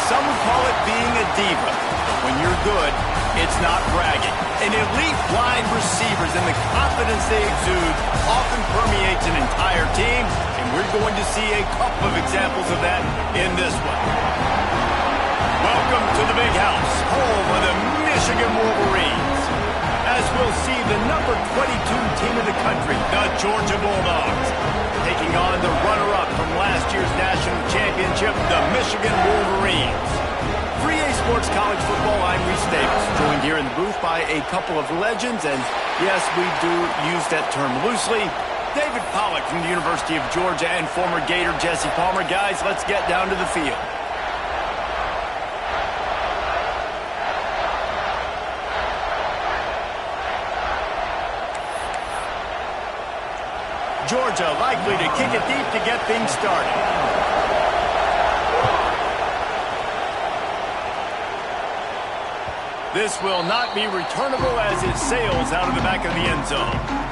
some would call it being a diva. But when you're good, it's not bragging. And elite wide receivers and the confidence they exude often permeates an entire team, and we're going to see a couple of examples of that in this one. Welcome to the Big House, home of the Michigan Wolverines. As we'll see, the number 22 team in the country, the Georgia Bulldogs, taking on the runner-up from last year's national championship, the Michigan Wolverines. 3A Sports College Football, I'm Reese Davis, joined here in the booth by a couple of legends, and yes, we do use that term loosely. David Pollack from the University of Georgia and former Gator Jesse Palmer. Guys, let's get down to the field. Georgia likely to kick it deep to get things started. This will not be returnable as it sails out of the back of the end zone.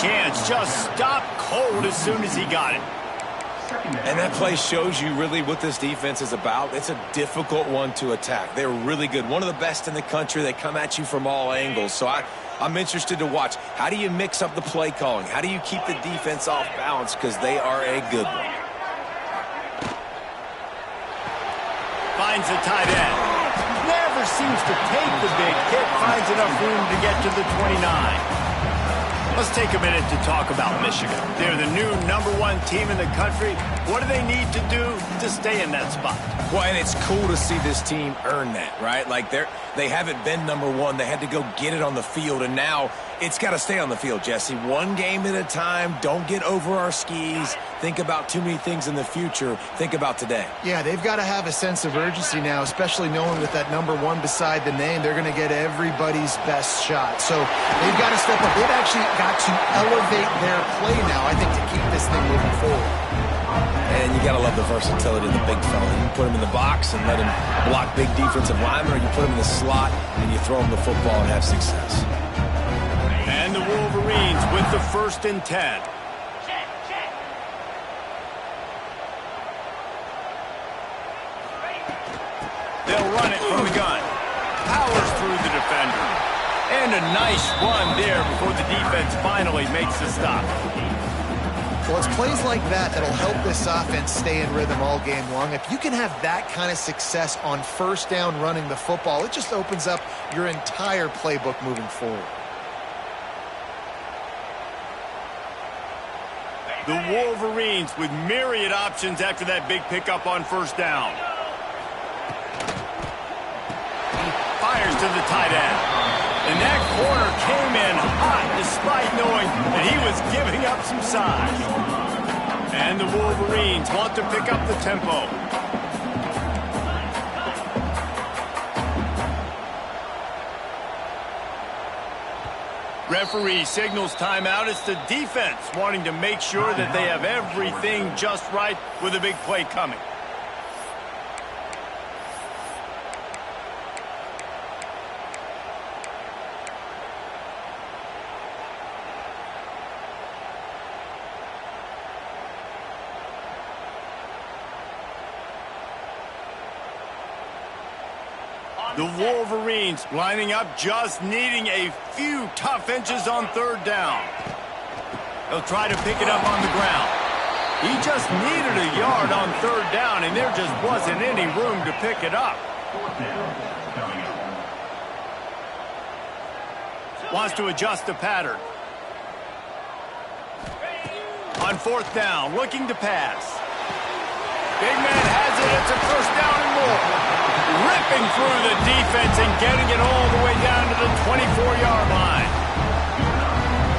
Chance just stopped cold as soon as he got it. And that play shows you really what this defense is about. It's a difficult one to attack. They're really good. One of the best in the country. They come at you from all angles. So I'm interested to watch. How do you mix up the play calling? How do you keep the defense off balance? Because they are a good one. Finds the tight end. Never seems to take the big hit. Finds enough room to get to the 29. Let's take a minute to talk about Michigan. They're the new #1 team in the country. What do they need to do to stay in that spot? Well, and it's cool to see this team earn that, right? Like they haven't been #1. They had to go get it on the field, and now it's got to stay on the field, Jesse. One game at a time. Don't get over our skis. Think about too many things in the future. Think about today. Yeah, they've got to have a sense of urgency now, especially knowing with that #1 beside the name, they're going to get everybody's best shot. So they've got to step up. They've actually got to elevate their play now, I think, to keep this thing moving forward. And you got to love the versatility of the big fella. You put him in the box and let him block big defensive linemen, or you put him in the slot and you throw him the football and have success. And the Wolverines with the 1st and 10. They'll run it from the gun. Powers through the defender. And a nice run there before the defense finally makes the stop. Well, it's plays like that that'll help this offense stay in rhythm all game long. If you can have that kind of success on 1st down running the football, it just opens up your entire playbook moving forward. The Wolverines with myriad options after that big pickup on 1st down. Fires to the tight end. And that corner came in hot despite knowing that he was giving up some size. And the Wolverines want to pick up the tempo. Referee signals timeout. It's the defense wanting to make sure that they have everything just right with a big play coming. The Wolverines lining up, just needing a few tough inches on 3rd down. They'll try to pick it up on the ground. He just needed a yard on 3rd down, and there just wasn't any room to pick it up. Wants to adjust the pattern. On 4th down, looking to pass. Big man has it. It's a 1st down and more. Ripping through the defense and getting it all the way down to the 24-yard line.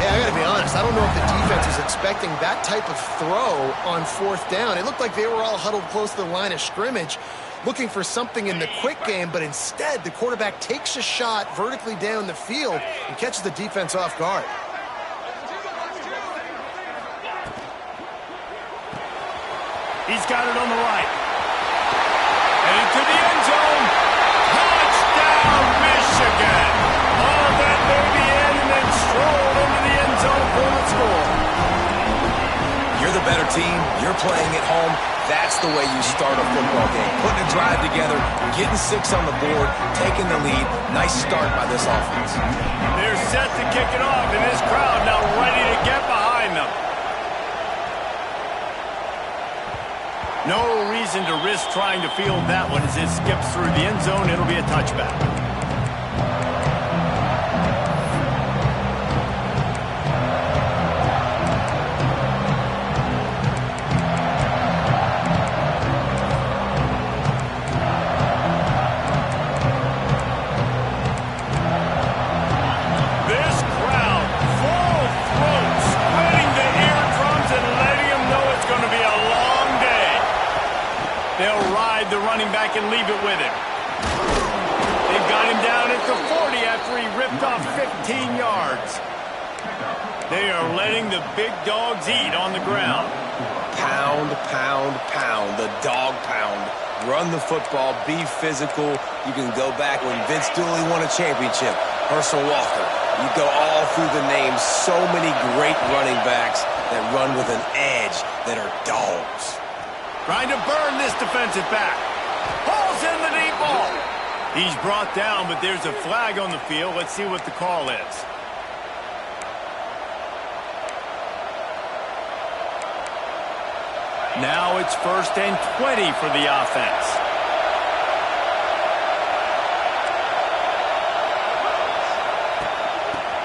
Hey, I got to be honest. I don't know if the defense was expecting that type of throw on 4th down. It looked like they were all huddled close to the line of scrimmage. looking for something in the quick game, but instead the quarterback takes a shot vertically down the field and catches the defense off guard. He's got it on the right. And into the end zone. Touchdown, Michigan. Oh, that baby in and then strolled into the end zone for the score. You're the better team. You're playing at home. That's the way you start a football game. Putting a drive together, getting 6 on the board, taking the lead. Nice start by this offense. They're set to kick it off, and this crowd now ready to get behind them. No reason to risk trying to field that one as it skips through the end zone. It'll be a touchback. This crowd, full throat, spreading the eardrums and letting them know it's going to be a long day. They'll ride the running back and leave it with him. They've got him down at the 40 after he ripped off 15 yards. They are letting the big dogs eat on the ground. Pound, pound, pound. The dog pound. Run the football. Be physical. You can go back when Vince Dooley won a championship. Herschel Walker. You go all through the names. So many great running backs that run with an edge that are dogs. Trying to burn this defensive back. Hauls in the deep ball. He's brought down, but there's a flag on the field. Let's see what the call is. Now it's 1st and 20 for the offense.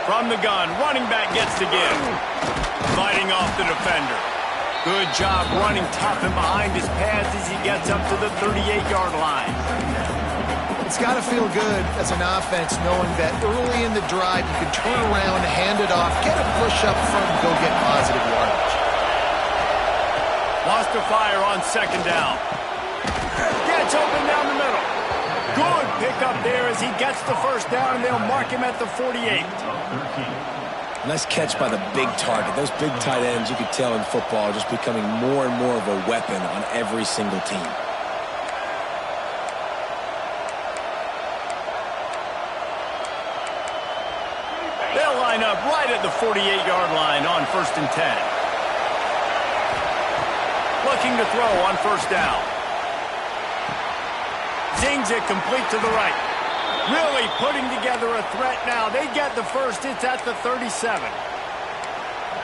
From the gun, running back gets the give. Fighting off the defender. Good job running tough and behind his pads as he gets up to the 38-yard line. It's got to feel good as an offense knowing that early in the drive you can turn around, hand it off, get a push up front, and go get positive yardage. Lost to fire on 2nd down. Gets open down the middle. Good pickup there as he gets the 1st down, and they'll mark him at the 48. Nice catch by the big target. Those big tight ends, you could tell in football, are just becoming more and more of a weapon on every single team. They'll line up right at the 48-yard line on 1st and 10. Looking to throw on 1st down. Zings it complete to the right. Really putting together a threat now. They get the 1st. It's at the 37.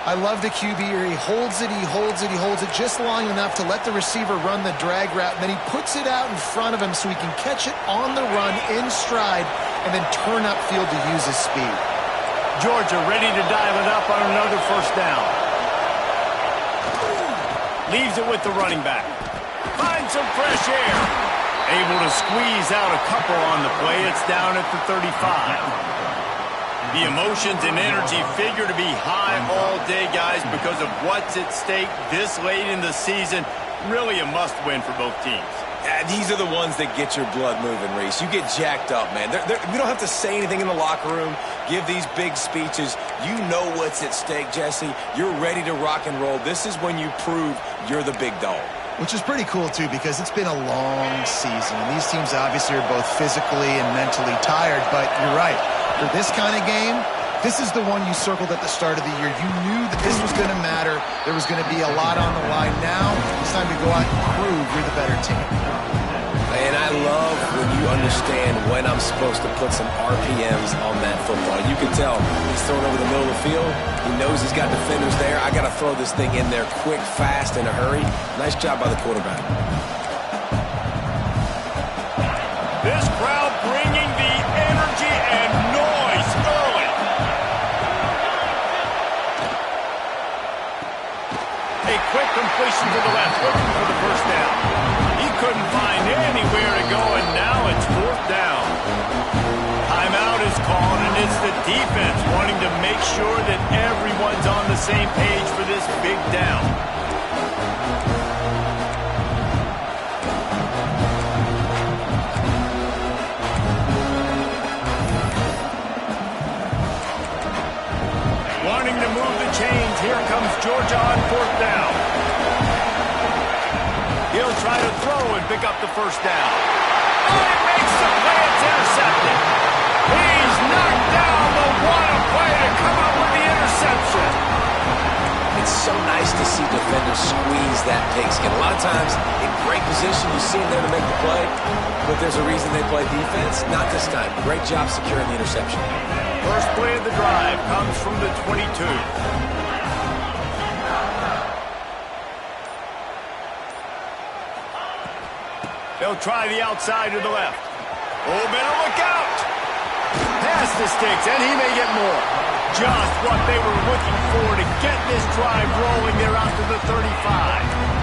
I love the QB here. He holds it, he holds it, he holds it just long enough to let the receiver run the drag route, and then he puts it out in front of him so he can catch it on the run in stride and then turn upfield to use his speed. Georgia ready to dial it up on another 1st down. Leaves it with the running back. Finds some fresh air. Able to squeeze out a couple on the play. It's down at the 35. The emotions and energy figure to be high all day, guys, because of what's at stake this late in the season. Really a must-win for both teams. These are the ones that get your blood moving, Reese. You get jacked up, man. We don't have to say anything in the locker room, give these big speeches. You know what's at stake, Jesse. You're ready to rock and roll. This is when you prove you're the big dog. Which is pretty cool, too, because it's been a long season. And these teams obviously are both physically and mentally tired, but you're right. For this kind of game, this is the one you circled at the start of the year. You knew that this was going to matter. There was going to be a lot on the line. Now it's time to go out and prove you're the better team. And I love when you understand when I'm supposed to put some RPMs on that football. You can tell he's throwing over the middle of the field. He knows he's got defenders there. I got to throw this thing in there quick, fast, in a hurry. Nice job by the quarterback. This crowd bringing the energy and noise early. A quick completion to the left, looking for the 1st down. He couldn't find anywhere to go, and now it's 4th down. Timeout is called, and it's the defense wanting to make sure that everyone's on the same page for this big down. try to throw and pick up the first down. And he makes the play. It's intercepted. He's knocked down, but what a play to come up with the interception. It's so nice to see defenders squeeze that pigskin. A lot of times, in great position, you see them there to make the play, but there's a reason they play defense. Not this time. Great job securing the interception. First play of the drive comes from the 22. They'll try the outside to the left. Oh, better look out. Pass the sticks, and he may get more. Just what they were looking for to get this drive rolling. They're out to the 35.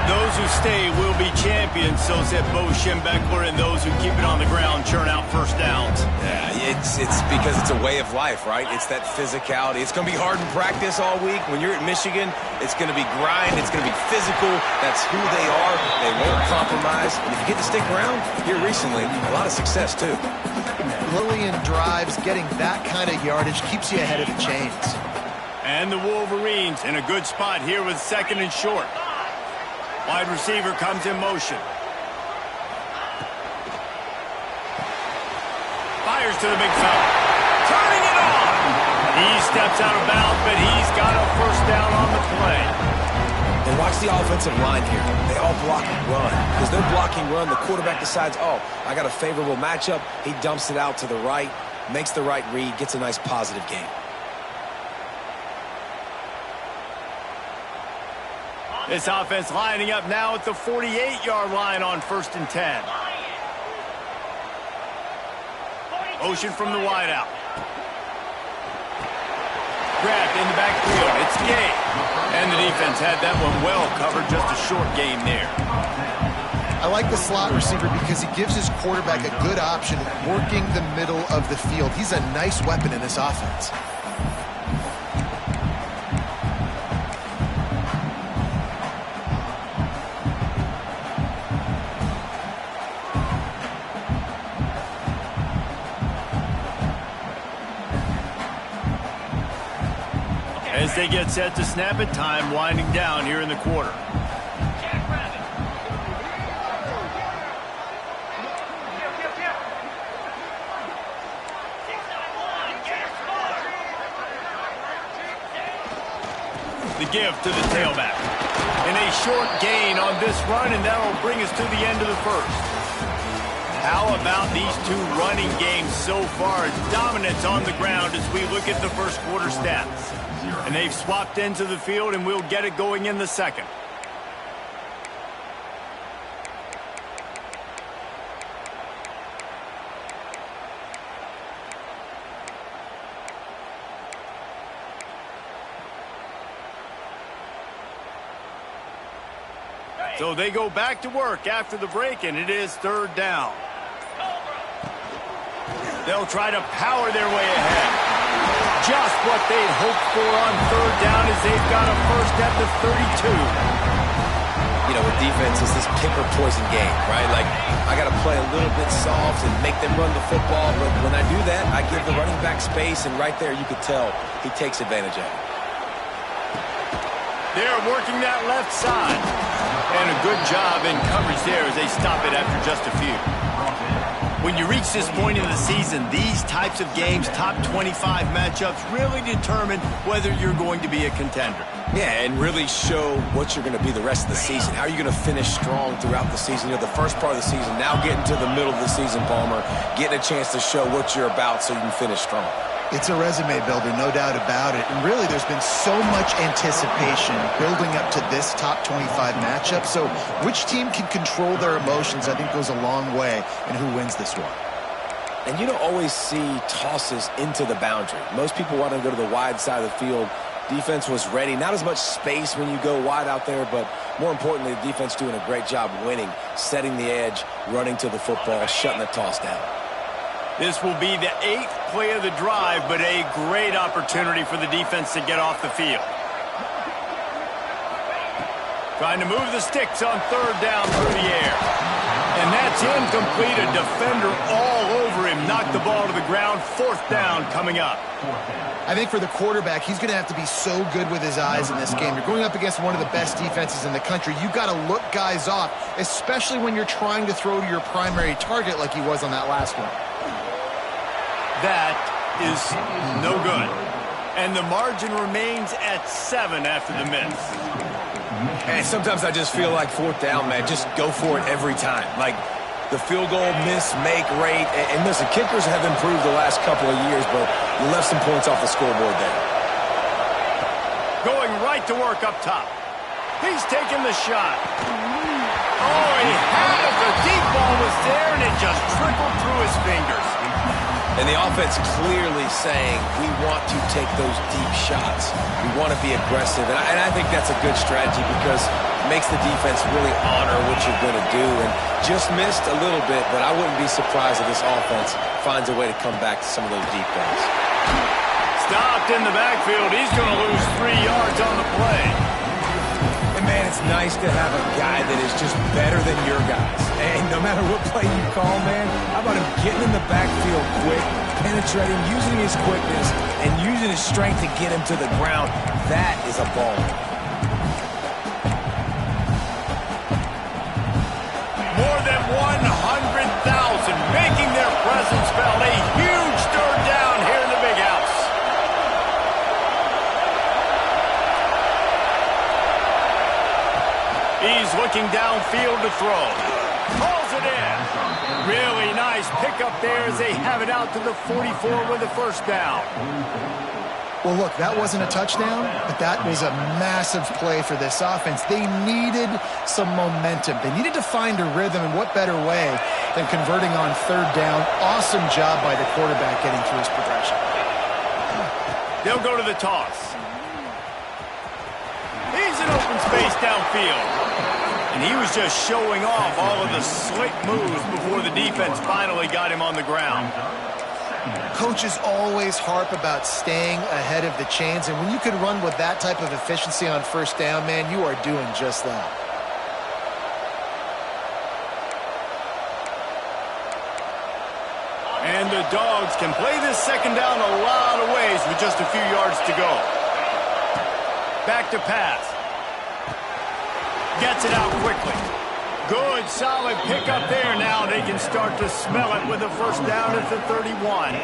Those who stay will be champions, so said Bo Schembechler, and those who keep it on the ground churn out first downs. Yeah, it's because it's a way of life, right? It's that physicality. It's going to be hard in practice all week. When you're at Michigan, it's going to be grind. It's going to be physical. That's who they are. They won't compromise. And if you get to stick around, here recently, a lot of success, too. Early in drives, getting that kind of yardage keeps you ahead of the chains. And the Wolverines in a good spot here with second and short. Wide receiver comes in motion. Fires to the big fella. Turning it on. He steps out of bounds, but he's got a first down on the play. And watch the offensive line here. They all block and run. Because they're blocking run, the quarterback decides, oh, I got a favorable matchup. He dumps it out to the right, makes the right read, gets a nice positive gain. This offense lining up now at the 48-yard line on 1st and 10. Motion from the wideout. Grabbed in the backfield. It's Gay. And the defense had that one well covered. Just a short gain there. I like the slot receiver because he gives his quarterback a good option working the middle of the field. He's a nice weapon in this offense. As they get set to snap it, time winding down here in the quarter. The give to the tailback. And a short gain on this run, and that'll bring us to the end of the first. How about these two running games so far? Dominance on the ground as we look at the first quarter stats. And they've swapped into the field, and we'll get it going in the second. So they go back to work after the break, and it is 3rd down. They'll try to power their way ahead. Just what they'd hoped for on 3rd down as they've got a first at the 32. You know, with defense, it's this pick or poison game, right? Like, I got to play a little bit soft and make them run the football, but when I do that, I give the running back space, and right there you could tell he takes advantage of it. They're working that left side. And a good job in coverage there as they stop it after just a few. When you reach this point in the season, these types of games, top 25 matchups, really determine whether you're going to be a contender. Yeah, and really show what you're going to be the rest of the season. How are you going to finish strong throughout the season? You know, the first part of the season, now getting to the middle of the season, Palmer, getting a chance to show what you're about so you can finish strong. It's a resume builder, no doubt about it. And really, there's been so much anticipation building up to this top 25 matchup. So which team can control their emotions, I think, goes a long way in who wins this one. And you don't always see tosses into the boundary. Most people want to go to the wide side of the field. Defense was ready. Not as much space when you go wide out there, but more importantly, the defense doing a great job winning, setting the edge, running to the football, shutting the toss down. This will be the 8th play of the drive, but a great opportunity for the defense to get off the field. Trying to move the sticks on 3rd down through the air. And that's incomplete. A defender all over him. Knocked the ball to the ground. 4th down coming up. I think for the quarterback, he's going to have to be so good with his eyes in this game. You're going up against one of the best defenses in the country. You've got to look guys off, especially when you're trying to throw to your primary target like he was on that last one. That is no good. And the margin remains at 7 after the miss. And sometimes I just feel like 4th down, man. Just go for it every time. Like the field goal miss-make rate. And listen, kickers have improved the last couple of years, but you left some points off the scoreboard there. Going right to work up top. He's taking the shot. Oh, he had it. The deep ball was there, and it just trickled through his fingers. And the offense clearly saying, we want to take those deep shots. We want to be aggressive. And I think that's a good strategy because it makes the defense really honor what you're going to do. And just missed a little bit, but I wouldn't be surprised if this offense finds a way to come back to some of those deep balls. Stopped in the backfield. He's going to lose 3 yards on the play. And, man, it's nice to have a guy that is just better than your guys. And no matter what play you call, man, how about him getting in the backfield quick, penetrating, using his quickness, and using his strength to get him to the ground. That is a ball. More than 100,000 making their presence felt. A huge 3rd down here in the big house. He's looking downfield to throw. Pulls it in. Really nice pickup there as they have it out to the 44 with a 1st down. Well, look, that wasn't a touchdown, but that was a massive play for this offense. They needed some momentum. They needed to find a rhythm, and what better way than converting on 3rd down. Awesome job by the quarterback getting through his progression. They'll go to the toss. He's in open space downfield. And he was just showing off all of the slick moves before the defense finally got him on the ground. Coaches always harp about staying ahead of the chains, and when you can run with that type of efficiency on 1st down, man, you are doing just that. And the Dogs can play this 2nd down a lot of ways with just a few yards to go. Back to pass. Gets it out quickly. Good, solid pickup there. Now they can start to smell it with a 1st down at the 31.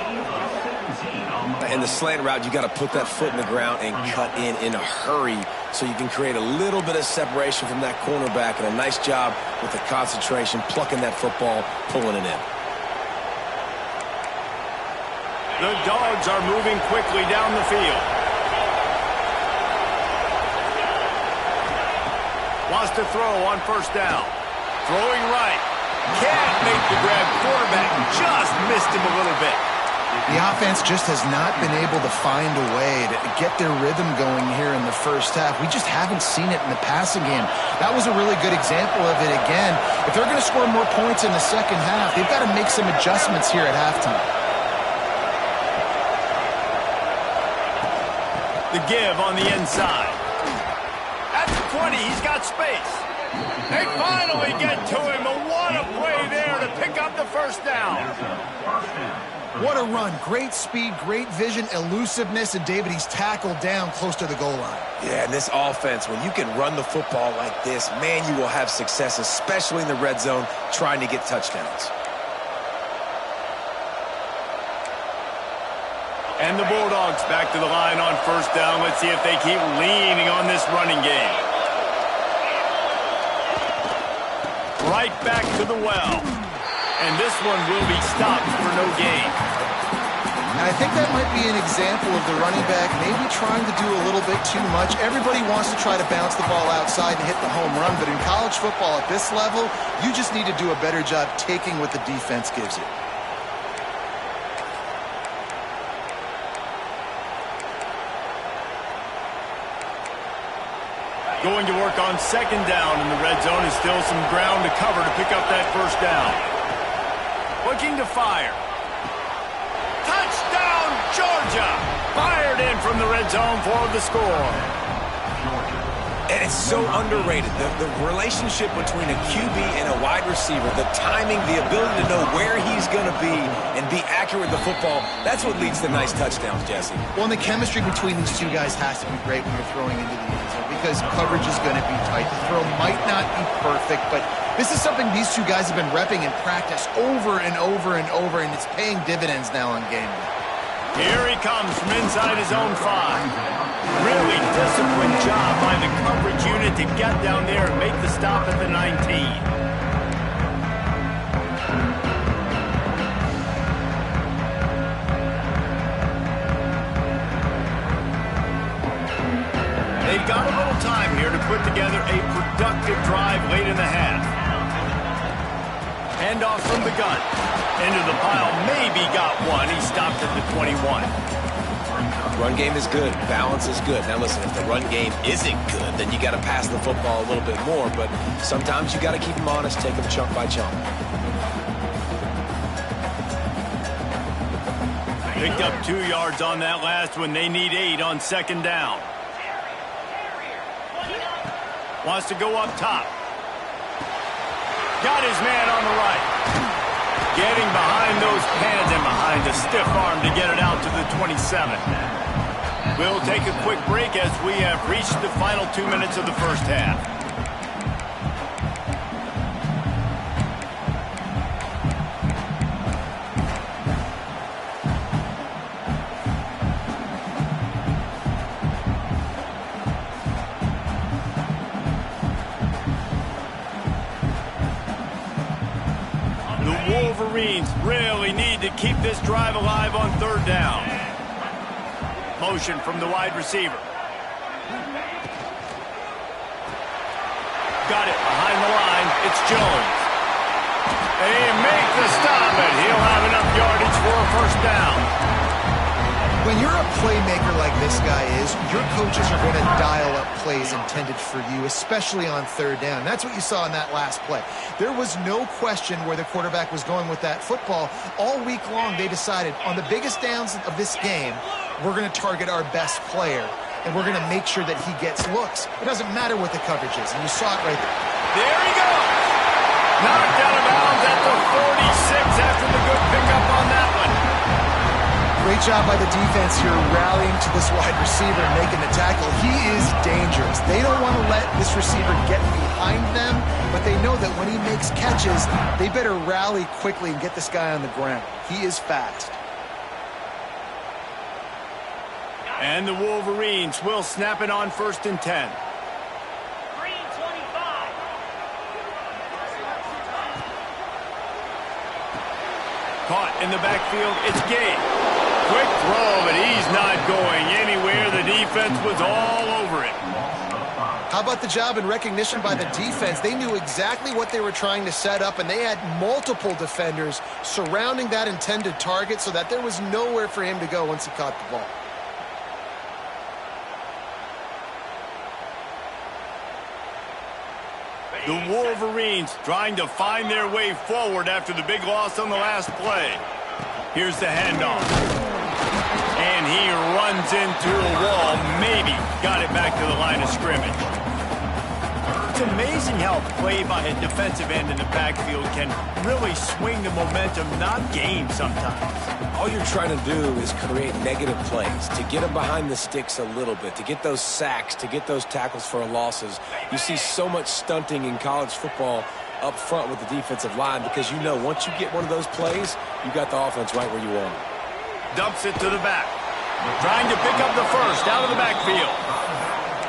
In the slant route, you got to put that foot in the ground and cut in a hurry so you can create a little bit of separation from that cornerback, and a nice job with the concentration, plucking that football, pulling it in. The Dogs are moving quickly down the field. Wants to throw on 1st down. Throwing right. Can't make the grab. Quarterback just missed him a little bit. The offense just has not been able to find a way to get their rhythm going here in the 1st half. We just haven't seen it in the passing game. That was a really good example of it again. If they're going to score more points in the 2nd half, they've got to make some adjustments here at halftime. The give on the inside. At the 20, he's got space. They finally get to him. What a play there to pick up the 1st down. What a run. Great speed, great vision, elusiveness, and David, he's tackled down close to the goal line. Yeah, and this offense, when you can run the football like this, man, you will have success, especially in the red zone, trying to get touchdowns. And the Bulldogs back to the line on 1st down. Let's see if they keep leaning on this running game. Right back to the well. And this one will be stopped for no gain. And I think that might be an example of the running back maybe trying to do a little bit too much. Everybody wants to try to bounce the ball outside and hit the home run, but in college football at this level, you just need to do a better job taking what the defense gives you. Going to work on 2nd down in the red zone. Is still some ground to cover to pick up that 1st down. Looking to fire. Touchdown, Georgia! Fired in from the red zone for the score. And It's so underrated. The relationship between a QB and a wide receiver, the timing, the ability to know where he's going to be and be accurate with the football, that's what leads to nice touchdowns, Jesse. Well, and the chemistry between these two guys has to be great when you're throwing into the end zone because coverage is going to be tight. The throw might not be perfect, but this is something these two guys have been repping in practice over and over and over, and it's paying dividends now on game day. Here he comes from inside his own 5. Really disciplined job by the coverage unit to get down there and make the stop at the 19. They've got a little time here to put together a productive drive late in the half. Handoff from the gun. Into the pile, maybe got one. He stopped at the 21. Run game is good. Balance is good. Now listen, if the run game isn't good, then you got to pass the football a little bit more. But sometimes you got to keep them honest, take them chunk by chunk. Picked up 2 yards on that last one. They need 8 on second down. Wants to go up top. Got his man on the right. Getting behind those pads and behind a stiff arm to get it out to the 27. We'll take a quick break as we have reached the final 2 minutes of the first half. The Wolverines really need to keep this drive alive on third down. Motion from the wide receiver. Got it behind the line. It's Jones. They make the stop, and he'll have enough yardage for a first down. When you're a playmaker like this guy is, your coaches are going to dial up plays intended for you, especially on third down. That's what you saw in that last play. There was no question where the quarterback was going with that football. All week long, they decided on the biggest downs of this game, we're going to target our best player, and we're going to make sure that he gets looks. It doesn't matter what the coverage is, and you saw it right there. There he goes. Knocked out of bounds at the 46 after the good pickup on that one. Great job by the defense here rallying to this wide receiver and making the tackle. He is dangerous. They don't want to let this receiver get behind them, but they know that when he makes catches, they better rally quickly and get this guy on the ground. He is fast. And the Wolverines will snap it on 1st and 10. Caught in the backfield, it's Gabe. Quick throw, but he's not going anywhere. The defense was all over it. How about the job and recognition by the defense? They knew exactly what they were trying to set up, and they had multiple defenders surrounding that intended target so that there was nowhere for him to go once he caught the ball. The Wolverines trying to find their way forward after the big loss on the last play. Here's the handoff. And he runs into a wall. Maybe got it back to the line of scrimmage. It's amazing how play by a defensive end in the backfield can really swing the momentum, not game sometimes. All you're trying to do is create negative plays, to get them behind the sticks a little bit, to get those sacks, to get those tackles for losses. You see so much stunting in college football up front with the defensive line because you know once you get one of those plays, you got the offense right where you want it. Dumps it to the back. Trying to pick up the first out of the backfield.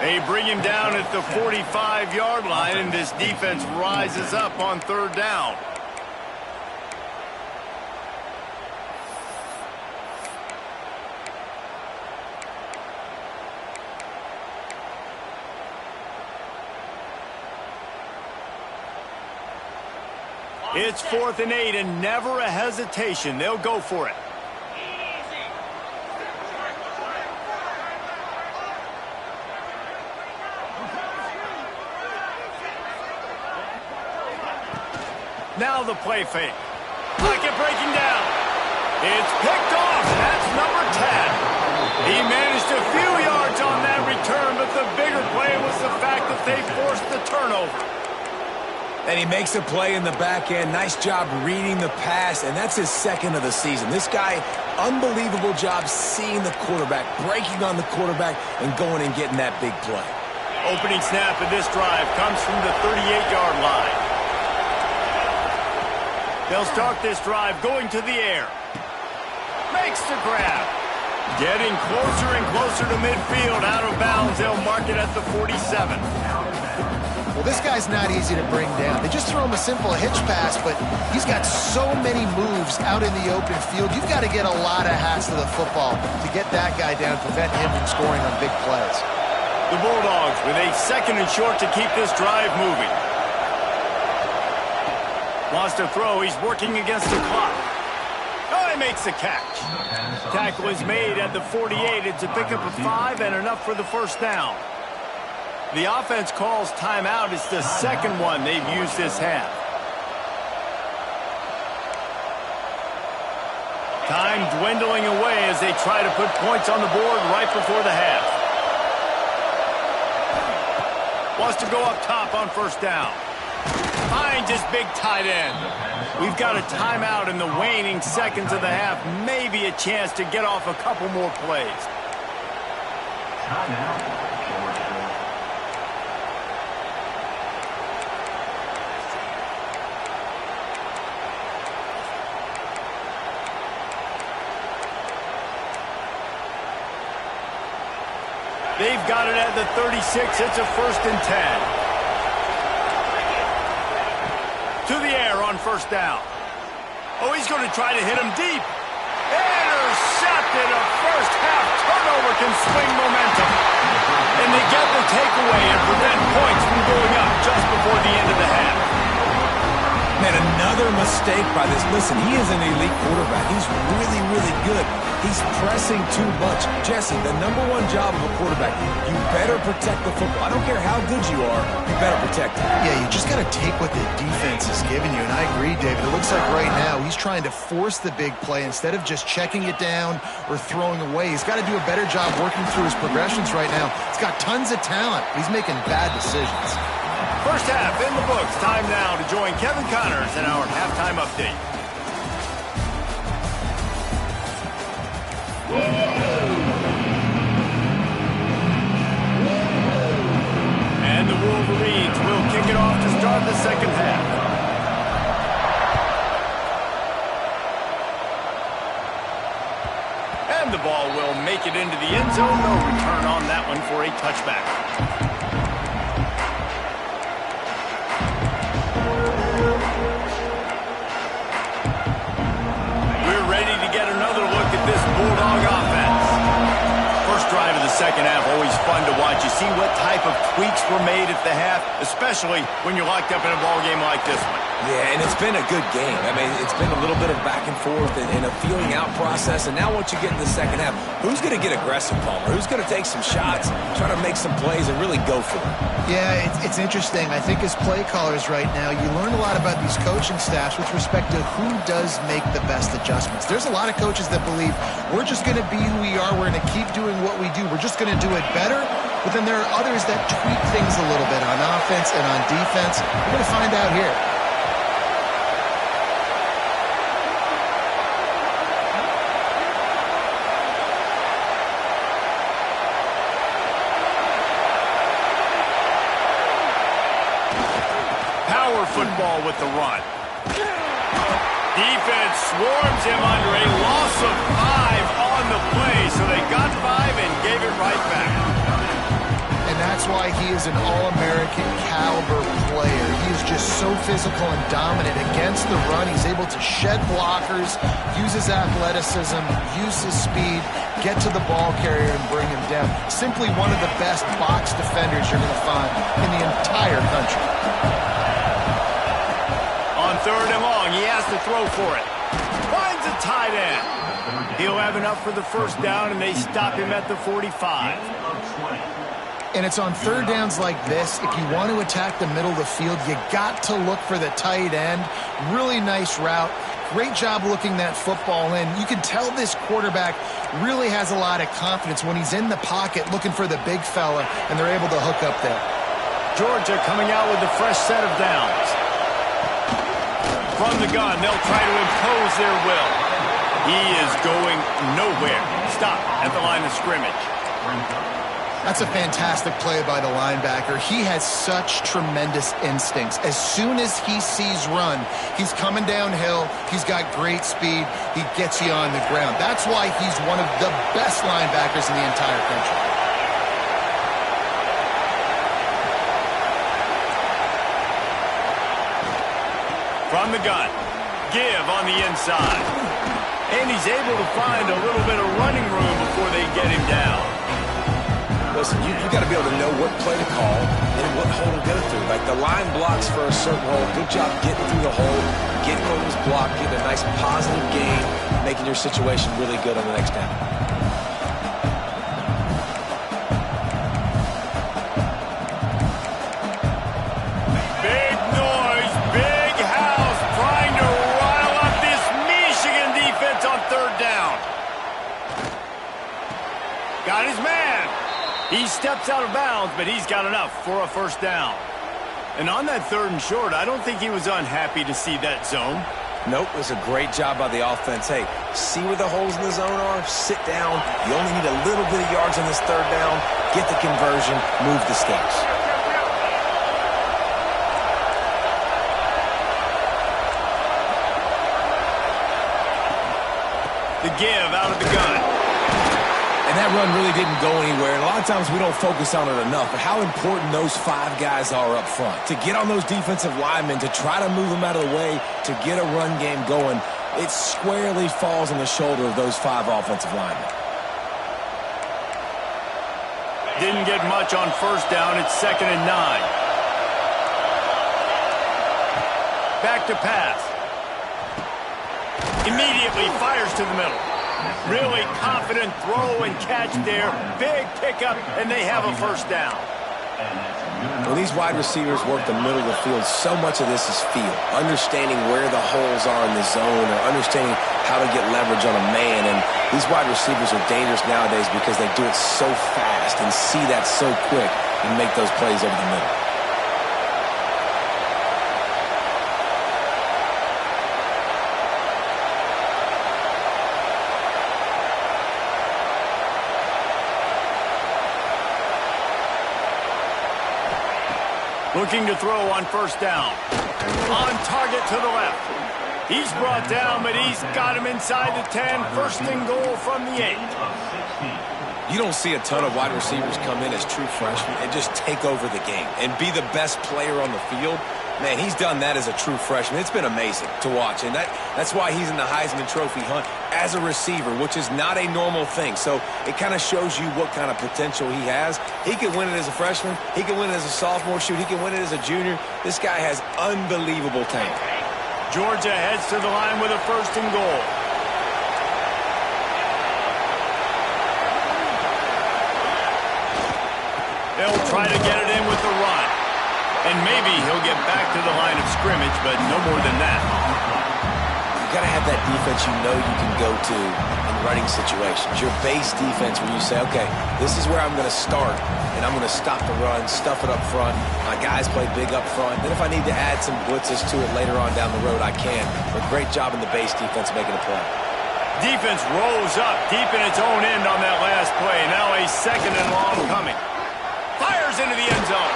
They bring him down at the 45-yard line, and this defense rises up on third down. It's 4th and 8, and never a hesitation. They'll go for it. Now the play fake. Pocket breaking down. It's picked off. That's number 10. He managed a few yards on that return, but the bigger play was the fact that if they force the turnover. And he makes a play in the back end. Nice job reading the pass, and that's his second of the season. This guy, unbelievable job seeing the quarterback, breaking on the quarterback, and going and getting that big play. Opening snap of this drive comes from the 38-yard line. They'll start this drive going to the air. Makes the grab. Getting closer and closer to midfield. Out of bounds. They'll mark it at the 47. Well, this guy's not easy to bring down. They just throw him a simple hitch pass, but he's got so many moves out in the open field. You've got to get a lot of hats to the football to get that guy down, prevent him from scoring on big plays. The Bulldogs with a second and short to keep this drive moving. Wants to throw. He's working against the clock. Oh, he makes the catch. Tackle is made at the 48. It's a pickup of 5 and enough for the first down. The offense calls timeout. It's the second one they've used this half. Time dwindling away as they try to put points on the board right before the half. Wants to go up top on first down. Finds his big tight end. We've got a timeout in the waning seconds of the half. Maybe a chance to get off a couple more plays. Timeout. They've got it at the 36. It's a 1st and 10. To the air on first down. Oh, he's going to try to hit him deep. Intercepted. A first half turnover can swing momentum. And they get the takeaway and prevent points from going up just before the end of the half. Man, another mistake by this. Listen, he is an elite quarterback. He's really, really good. He's pressing too much. Jesse, the #1 job of a quarterback, you better protect the football. I don't care how good you are, you better protect it. Yeah, you just got to take what the defense is giving you, and I agree, David. It looks like right now he's trying to force the big play instead of just checking it down or throwing away. He's got to do a better job working through his progressions right now. He's got tons of talent. He's making bad decisions. First half in the books. Time now to join Kevin Connors in our halftime update. And the Wolverines will kick it off to start the second half. And the ball will make it into the end zone. No return on that one for a touchback. We're ready to get another look at this Bulldog offense. First drive of the second half, always fun to watch. You see what type of tweaks were made at the half, especially when you're locked up in a ball game like this one. Yeah, and it's been a good game. I mean, it's been a little bit of back and forth and a feeling out process. And now once you get in the second half, who's going to get aggressive, Palmer? Who's going to take some shots, try to make some plays, and really go for it? Yeah, it's interesting. I think as play callers right now, you learn a lot about these coaching staffs with respect to who does make the best adjustments. There's a lot of coaches that believe we're just going to be who we are. We're going to keep doing what we do. We're just going to do it better. But then there are others that tweak things a little bit on offense and on defense. We're going to find out here. Football with the run. Defense swarms him under a loss of 5 on the play, so they got 5 and gave it right back. And that's why he is an All-American caliber player. He is just so physical and dominant against the run. He's able to shed blockers, use his athleticism, use his speed, get to the ball carrier and bring him down. Simply one of the best box defenders you're going to find in the entire country. Third and long, he has to throw for it. Finds a tight end. He'll have enough for the first down, and they stop him at the 45. And it's on third downs like this, if you want to attack the middle of the field, you got to look for the tight end. Really nice route. Great job looking that football in. You can tell this quarterback really has a lot of confidence when he's in the pocket looking for the big fella, and they're able to hook up there. Georgia coming out with a fresh set of downs. From the gun, they'll try to impose their will. He is going nowhere. Stop at the line of scrimmage. That's a fantastic play by the linebacker. He has such tremendous instincts. As soon as he sees run, he's coming downhill. He's got great speed. He gets you on the ground. That's why he's one of the best linebackers in the entire country. From the gun, give on the inside. And he's able to find a little bit of running room before they get him down. Listen, you got to be able to know what play to call and what hole to go through. Like the line blocks for a certain hole. Good job getting through the hole, getting over his block, getting a nice positive gain, making your situation really good on the next down. Big noise, big house, trying to rile up this Michigan defense on third down. Got his man. He steps out of bounds, but he's got enough for a first down. And on that third and short, I don't think he was unhappy to see that zone. Nope, it was a great job by the offense. Hey, see where the holes in the zone are? Sit down. You only need a little bit of yards on this third down. Get the conversion. Move the sticks. The give out of the gun. And that run really didn't go anywhere. And a lot of times we don't focus on it enough. But how important those five guys are up front. To get on those defensive linemen, to try to move them out of the way, to get a run game going, it squarely falls on the shoulder of those five offensive linemen. Didn't get much on first down. It's 2nd and 9. Back to pass. Immediately fires to the middle. Really confident throw and catch there. Big pickup, and they have a first down. When these wide receivers work the middle of the field, so much of this is feel. Understanding where the holes are in the zone or understanding how to get leverage on a man. And these wide receivers are dangerous nowadays because they do it so fast and see that so quick and make those plays over the middle. Looking to throw on first down. On target to the left. He's brought down, but he's got him inside the 10. First and goal from the 8. You don't see a ton of wide receivers come in as true freshmen and just take over the game and be the best player on the field. Man, he's done that as a true freshman. It's been amazing to watch, and that's why he's in the Heisman Trophy hunt as a receiver, which is not a normal thing. So it kind of shows you what kind of potential he has. He can win it as a freshman. He can win it as a sophomore. Shoot, he can win it as a junior. This guy has unbelievable talent. Georgia heads to the line with a first and goal. They'll try to get it in with the run. And maybe he'll get back to the line of scrimmage, but no more than that. You got to have that defense you know you can go to in running situations. Your base defense where you say, okay, this is where I'm going to start, and I'm going to stop the run, stuff it up front. My guys play big up front. Then if I need to add some blitzes to it later on down the road, I can. But great job in the base defense making a play. Defense rolls up deep in its own end on that last play. Now a 2nd and long coming. Fires into the end zone.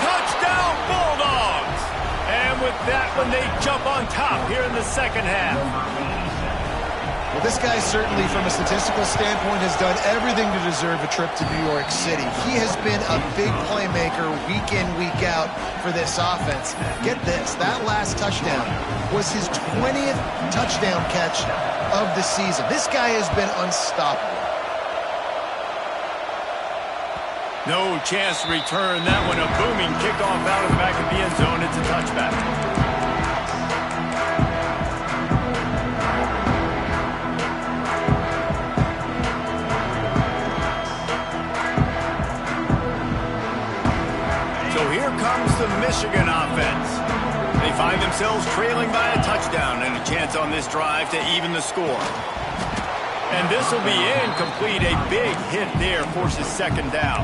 Touchdown, Bulldogs! And with that one, they jump on top here in the second half. Well, this guy certainly, from a statistical standpoint, has done everything to deserve a trip to New York City. He has been a big playmaker week in, week out for this offense. Get this, that last touchdown was his 20th touchdown catch of the season. This guy has been unstoppable. No chance to return that one. A booming kickoff out of the back of the end zone. It's a touchback. So here comes the Michigan offense. They find themselves trailing by a touchdown and a chance on this drive to even the score. And this will be incomplete. A big hit there forces 2nd down.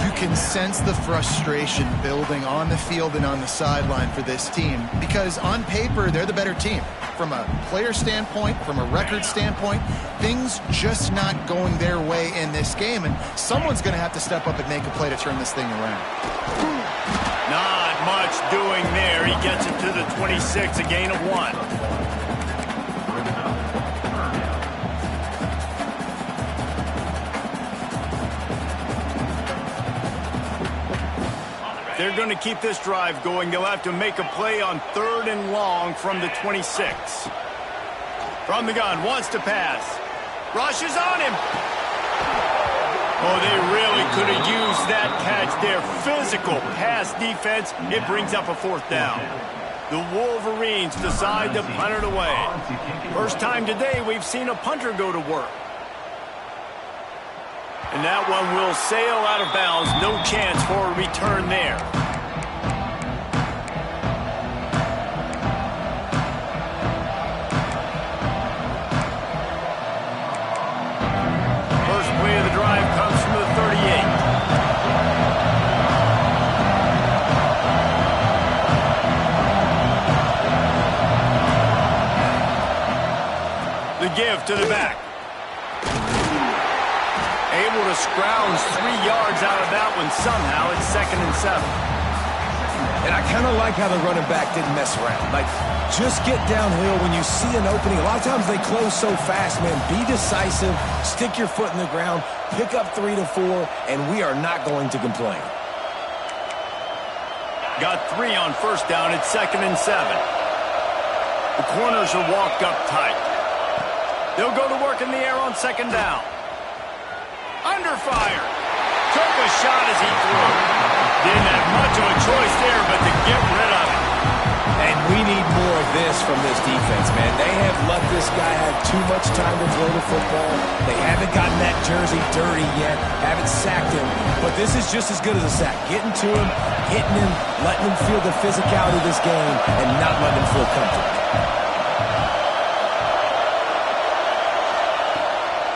You can sense the frustration building on the field and on the sideline for this team because on paper, they're the better team. From a player standpoint, from a record standpoint, things just not going their way in this game, and someone's going to have to step up and make a play to turn this thing around. Not much doing there. He gets it to the 26, a gain of 1. They're going to keep this drive going. They'll have to make a play on 3rd and long from the 26. From the gun, wants to pass. Rushes on him. Oh, they really could have used that catch there. Physical pass defense. It brings up a 4th down. The Wolverines decide to punt it away. First time today we've seen a punter go to work. And that one will sail out of bounds. No chance for a return there. First play of the drive comes from the 38. The give to the back. Able to scrounge 3 yards out of that one somehow. It's 2nd and 7. And I kind of like how the running back didn't mess around. Like, just get downhill when you see an opening. A lot of times they close so fast, man. Be decisive, stick your foot in the ground, pick up 3 to 4, and we are not going to complain. Got 3 on first down. It's 2nd and 7. The corners are walked up tight. They'll go to work in the air on 2nd down. Under fire. Took a shot as he threw. Didn't have much of a choice there, but to get rid of it. And we need more of this from this defense, man. They have let this guy have too much time to throw the football. They haven't gotten that jersey dirty yet, haven't sacked him. But this is just as good as a sack. Getting to him, hitting him, letting him feel the physicality of this game, and not letting him feel comfortable.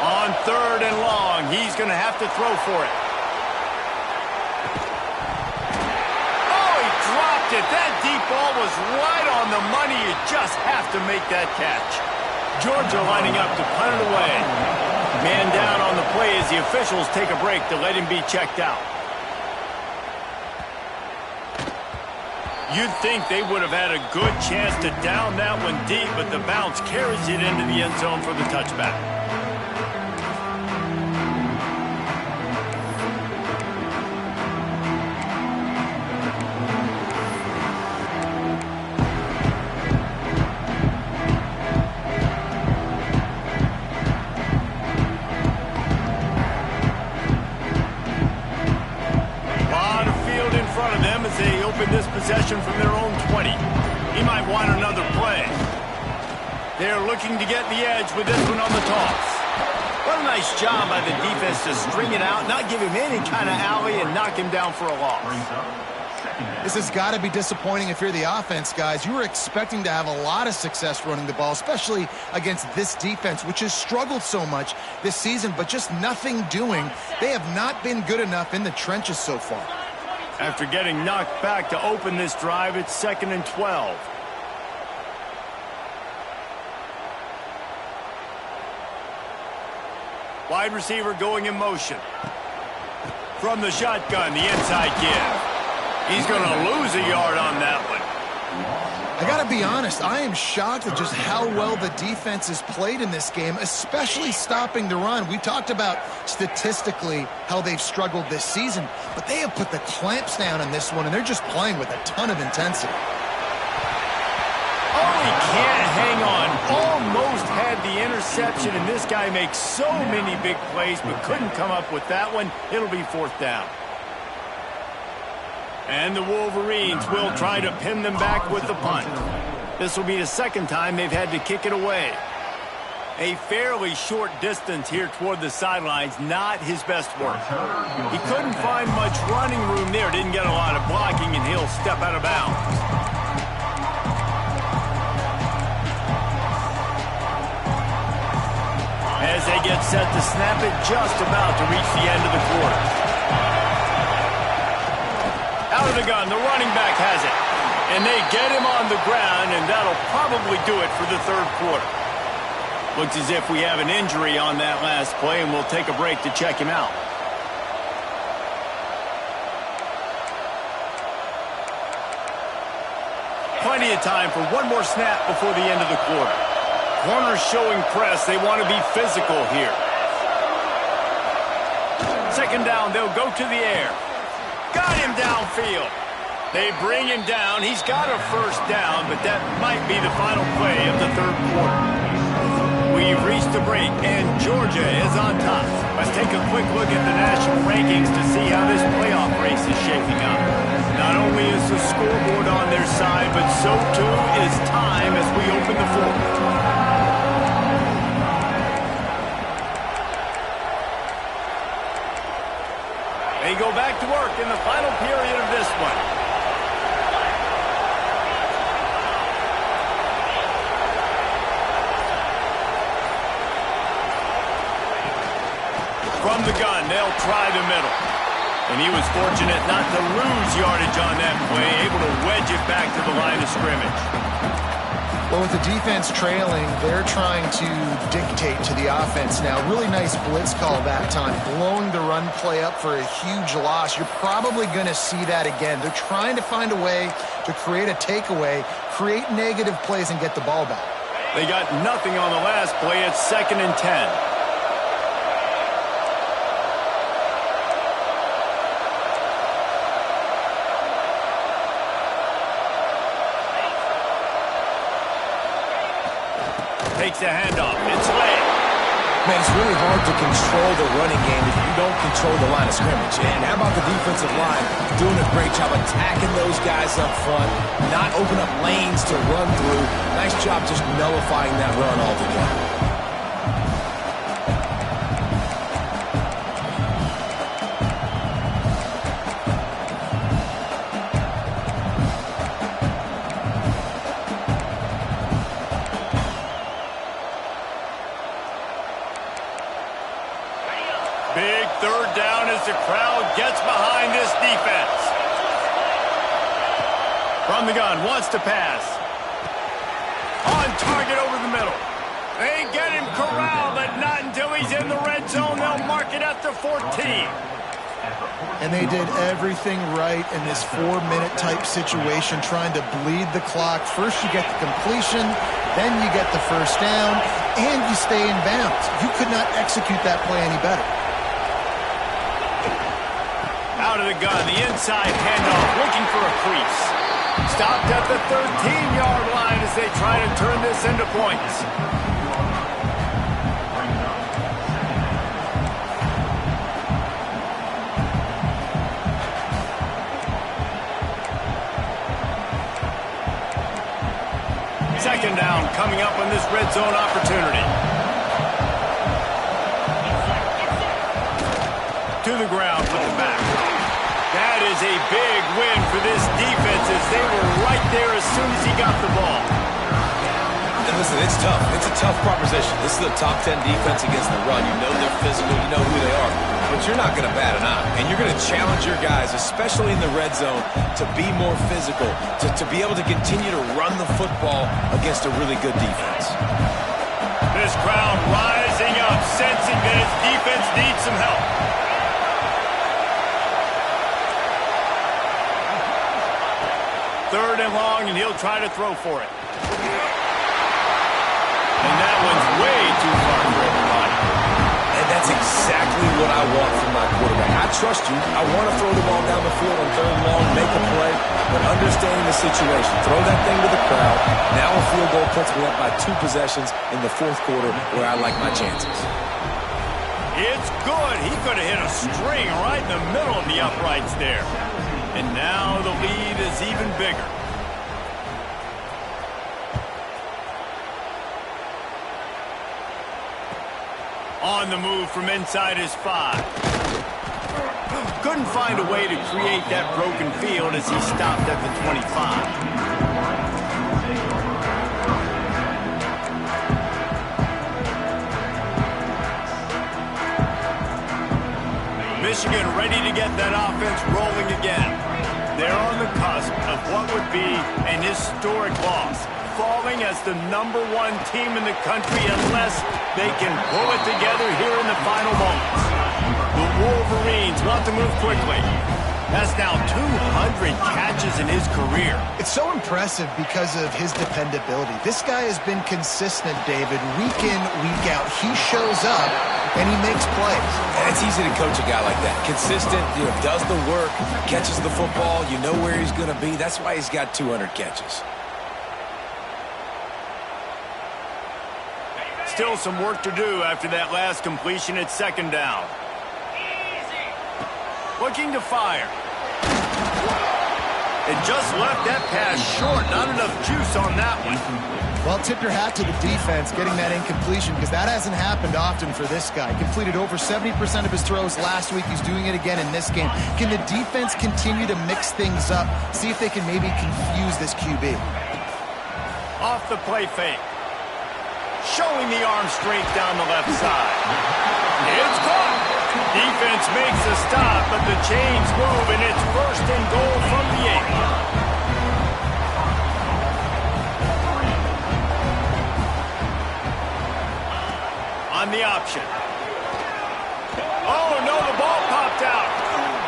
On 3rd and long, he's going to have to throw for it. Oh, he dropped it. That deep ball was right on the money. You just have to make that catch. Georgia lining up to punt it away. Man down on the play as the officials take a break to let him be checked out. You'd think they would have had a good chance to down that one deep, but the bounce carries it into the end zone for the touchback. This possession from their own 20. He might want another play. They're looking to get the edge with this one on the toss. What a nice job by the defense to string it out, not give him any kind of alley, and knock him down for a loss. This has got to be disappointing if you're the offense, guys. You were expecting to have a lot of success running the ball, especially against this defense, which has struggled so much this season, but just nothing doing. They have not been good enough in the trenches so far. After getting knocked back to open this drive, it's 2nd and 12. Wide receiver going in motion. From the shotgun, the inside give. He's going to lose a yard on that one. I got to be honest, I am shocked at just how well the defense has played in this game, especially stopping the run. We talked about statistically how they've struggled this season, but they have put the clamps down on this one, and they're just playing with a ton of intensity. Oh, he can't hang on. Almost had the interception, and this guy makes so many big plays, but couldn't come up with that one. It'll be 4th down. And the Wolverines will try to pin them back with the punt. This will be the 2nd time they've had to kick it away. A fairly short distance here toward the sidelines, not his best work. He couldn't find much running room there, didn't get a lot of blocking, and he'll step out of bounds. As they get set to snap it, just about to reach the end of the quarter. Out of the gun, the running back has it. And they get him on the ground, and that'll probably do it for the third quarter. Looks as if we have an injury on that last play, and we'll take a break to check him out. Plenty of time for one more snap before the end of the quarter. Corners showing press. They want to be physical here. Second down, they'll go to the air. Got him downfield. They bring him down. He's got a first down, but that might be the final play of the third quarter. We've reached the break, and Georgia is on top. Let's take a quick look at the national rankings to see how this playoff race is shaping up. Not only is the scoreboard on their side, but so too is time as we open the floor. They go back to work in the final period of this one. From the gun, they'll try the middle. And he was fortunate not to lose yardage on that play, able to wedge it back to the line of scrimmage. Well, with the defense trailing, they're trying to dictate to the offense now. Really nice blitz call that time, blowing the run play up for a huge loss. You're probably going to see that again. They're trying to find a way to create a takeaway, create negative plays, and get the ball back. They got nothing on the last play. It's 2nd and 10. Takes the handoff. It's late. Man, it's really hard to control the running game if you don't control the line of scrimmage. And how about the defensive line doing a great job attacking those guys up front, not open up lanes to run through. Nice job just nullifying that run altogether. Big third down as the crowd gets behind this defense. From the gun, wants to pass. On target over the middle. They get him corralled, but not until he's in the red zone. They'll mark it at the 14. And they did everything right in this 4-minute type situation, trying to bleed the clock. First you get the completion, then you get the first down, and you stay in bounds. You could not execute that play any better. Out of the gun, the inside handoff, looking for a crease. Stopped at the 13-yard line as they try to turn this into points. Second down coming up on this red zone opportunity. To the ground with the back. That is a big win for this defense as they were right there as soon as he got the ball. And listen, it's tough. It's a tough proposition. This is a top 10 defense against the run. You know they're physical. You know who they are. But you're not going to bat an eye. And you're going to challenge your guys, especially in the red zone, to be more physical, to be able to continue to run the football against a really good defense. This crowd rising up, sensing that his defense needs some help. Third and long, and he'll try to throw for it. And that one's way too far for everybody. And that's exactly what I want from my quarterback. I trust you. I want to throw the ball down the field on third and long, make a play, but understanding the situation. Throw that thing to the crowd. Now a field goal puts me up by 2 possessions in the fourth quarter where I like my chances. It's good. He could have hit a string right in the middle of the uprights there. And now the lead is even bigger. On the move from inside his 5. Couldn't find a way to create that broken field as he stopped at the 25. Michigan ready to get that offense rolling again. They're on the cusp of what would be an historic loss, falling as the #1 team in the country unless they can pull it together here in the final moments. The Wolverines want to move quickly. That's now 200 catches in his career. It's so impressive because of his dependability. This guy has been consistent, David, week in, week out. He shows up, and he makes plays. And it's easy to coach a guy like that. Consistent, does the work, catches the football, you know where he's going to be. That's why he's got 200 catches. Still some work to do after that last completion at 2nd down. Looking to fire. It just left that pass short. Not enough juice on that one. Well, tip your hat to the defense getting that incompletion because that hasn't happened often for this guy. Completed over 70% of his throws last week. He's doing it again in this game. Can the defense continue to mix things up? See if they can maybe confuse this QB. Off the play fake. Showing the arm strength down the left side. It's caught. Defense makes a stop, but the chains move, and it's 1st and goal from the 8. On the option. Oh, no, the ball popped out.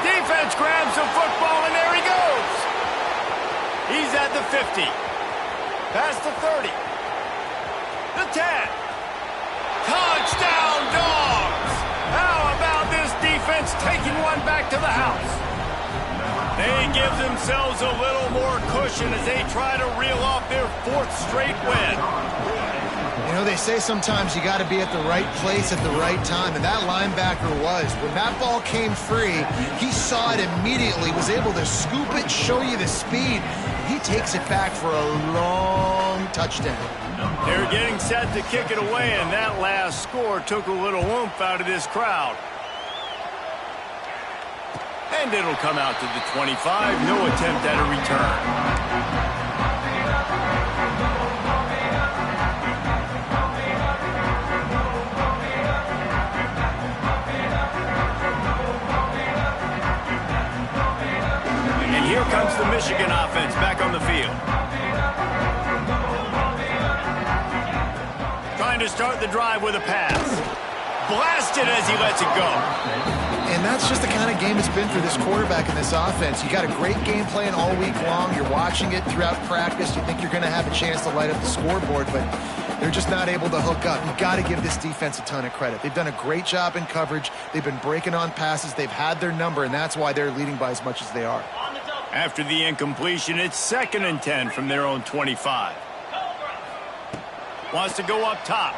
Defense grabs the football, and there he goes. He's at the 50. Past the 30. The 10. Touchdown, Dogs! How about this defense taking one back to the house? They give themselves a little more cushion as they try to reel off their 4th straight win. You know, they say sometimes you got to be at the right place at the right time, and that linebacker was. When that ball came free, he saw it immediately, was able to scoop it, show you the speed. He takes it back for a long touchdown. They're getting set to kick it away, and that last score took a little oomph out of this crowd. And it'll come out to the 25. No attempt at a return. And here comes the Michigan offense back on the field. Trying to start the drive with a pass. Blasted as he lets it go. And that's just the kind of game it's been for this quarterback in this offense. You got a great game plan all week long. You're watching it throughout practice. You think you're going to have a chance to light up the scoreboard, but they're just not able to hook up. You've got to give this defense a ton of credit. They've done a great job in coverage. They've been breaking on passes. They've had their number, and that's why they're leading by as much as they are. After the incompletion, it's 2nd and 10 from their own 25. Wants to go up top.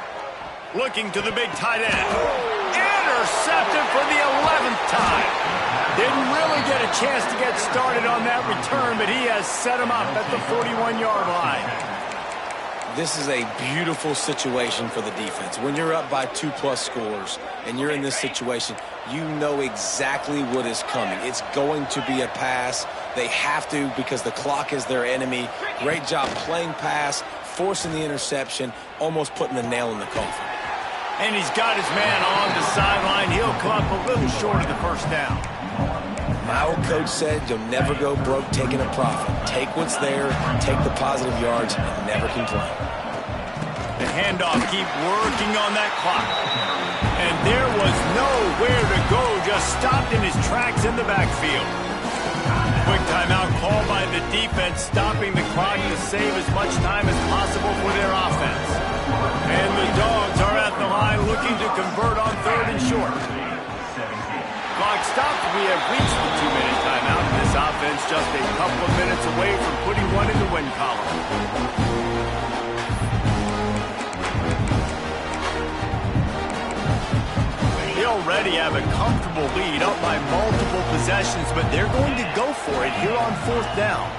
Looking to the big tight end. Intercepted for the 11th time. Didn't really get a chance to get started on that return, but he has set him up at the 41-yard line. This is a beautiful situation for the defense. When you're up by 2+ scores and you're in this situation, you know exactly what is coming. It's going to be a pass. They have to because the clock is their enemy. Great job playing pass, forcing the interception, almost putting the nail in the coffin. And he's got his man on the sideline. He'll come up a little short of the 1st down. My old coach said you'll never go broke taking a profit. Take what's there, take the positive yards, and never complain. The handoff keep working on that clock. And there was nowhere to go, just stopped in his tracks in the backfield. Quick timeout called by the defense, stopping the clock to save as much time as possible for their offense. And the Dogs are at the line looking to convert on 3rd and short. Clock stopped. We have reached the 2-minute timeout. This offense just a couple of minutes away from putting one in the win column. They already have a comfortable lead up by multiple possessions, but they're going to go for it here on 4th down.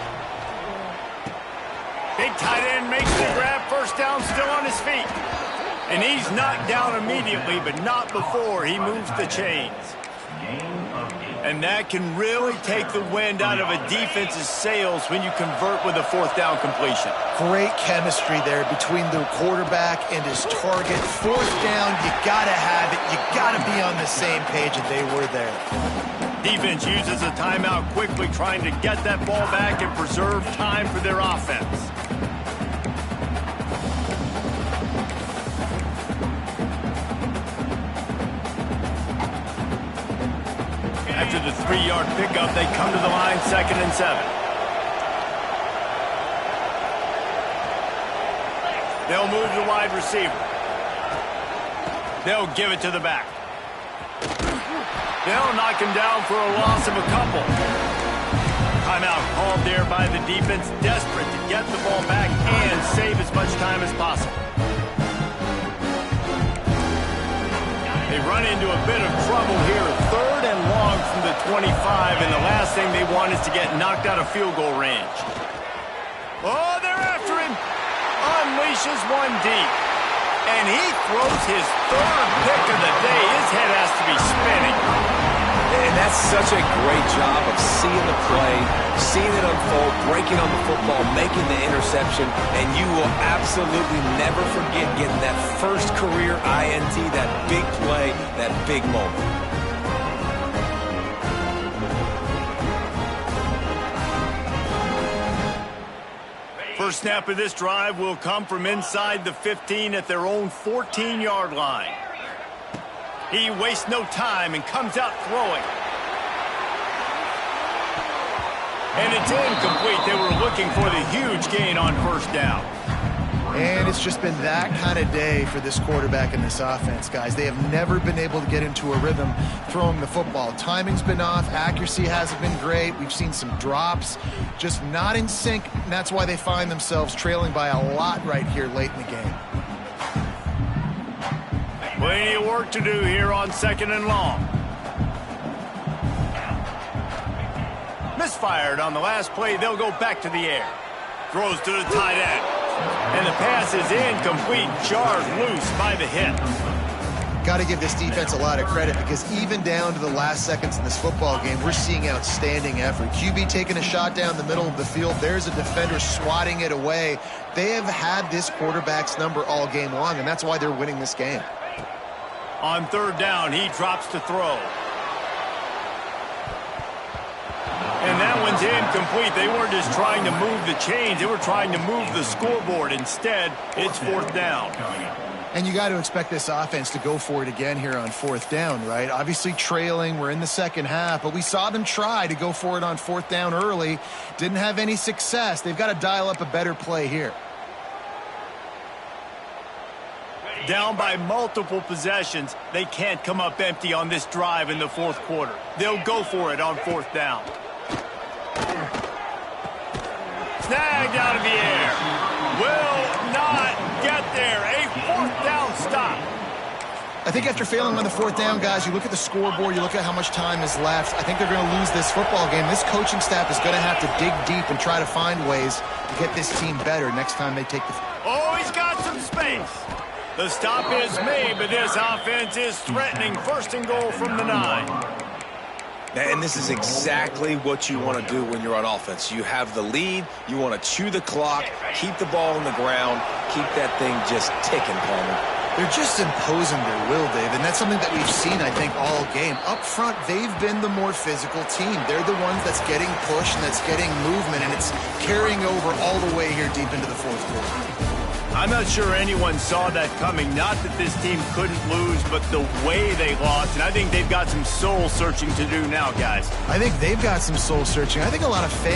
Big tight end makes the grab. 1st down, still on his feet. And he's knocked down immediately, but not before he moves the chains. And that can really take the wind out of a defense's sails when you convert with a 4th down completion. Great chemistry there between the quarterback and his target. 4th down, you got to have it. You got to be on the same page, and they were there. Defense uses a timeout quickly, trying to get that ball back and preserve time for their offense. After the 3-yard pickup, they come to the line, 2nd and 7. They'll move the wide receiver. They'll give it to the back. They'll knock him down for a loss of a couple. Timeout called there by the defense, desperate to get the ball back and save as much time as possible. They run into a bit of trouble here. 3rd and long from the 25, and the last thing they want is to get knocked out of field goal range. Oh, they're after him. Unleashes one deep. And he throws his 3rd pick of the day. His head has to be spinning. And that's such a great job of seeing the play, seeing it unfold, breaking on the football, making the interception, and you will absolutely never forget getting that first career INT, that big play, that big moment. First snap of this drive will come from inside the 15 at their own 14-yard line. He wastes no time and comes out throwing. And it's incomplete. They were looking for the huge gain on 1st down. And it's just been that kind of day for this quarterback and this offense, guys. They have never been able to get into a rhythm throwing the football. Timing's been off. Accuracy hasn't been great. We've seen some drops, just not in sync, and that's why they find themselves trailing by a lot right here late in the game. Plenty of work to do here on 2nd and long. Misfired on the last play. They'll go back to the air. Throws to the tight end. And the pass is incomplete. Jarred loose by the hit. Got to give this defense a lot of credit, because even down to the last seconds in this football game, we're seeing outstanding effort. QB taking a shot down the middle of the field. There's a defender swatting it away. They have had this quarterback's number all game long, and that's why they're winning this game. On 3rd down, he drops to throw. And that one's incomplete. They weren't just trying to move the chains. They were trying to move the scoreboard. Instead, it's 4th down. And you got to expect this offense to go for it again here on 4th down, right? Obviously trailing. We're in the 2nd half, but we saw them try to go for it on 4th down early. Didn't have any success. They've got to dial up a better play here. Down by multiple possessions, they can't come up empty on this drive in the 4th quarter. They'll go for it on 4th down. Snagged out of the air. Will not get there. A 4th down stop. I think after failing on the 4th down, guys, you look at the scoreboard, you look at how much time is left. I think they're going to lose this football game. This coaching staff is going to have to dig deep and try to find ways to get this team better next time they take the... Oh, he's got some space. The stop is made, but this offense is threatening. 1st and goal from the 9. And this is exactly what you want to do when you're on offense. You have the lead. You want to chew the clock, keep the ball on the ground, keep that thing just ticking, Palmer. They're just imposing their will, Dave, and that's something that we've seen, I think, all game. Up front, they've been the more physical team. They're the ones that's getting pushed and that's getting movement, and it's carrying over all the way here deep into the 4th quarter. I'm not sure anyone saw that coming. Not that this team couldn't lose, but the way they lost. And I think they've got some soul searching to do now, guys. I think they've got some soul searching. I think a lot of fans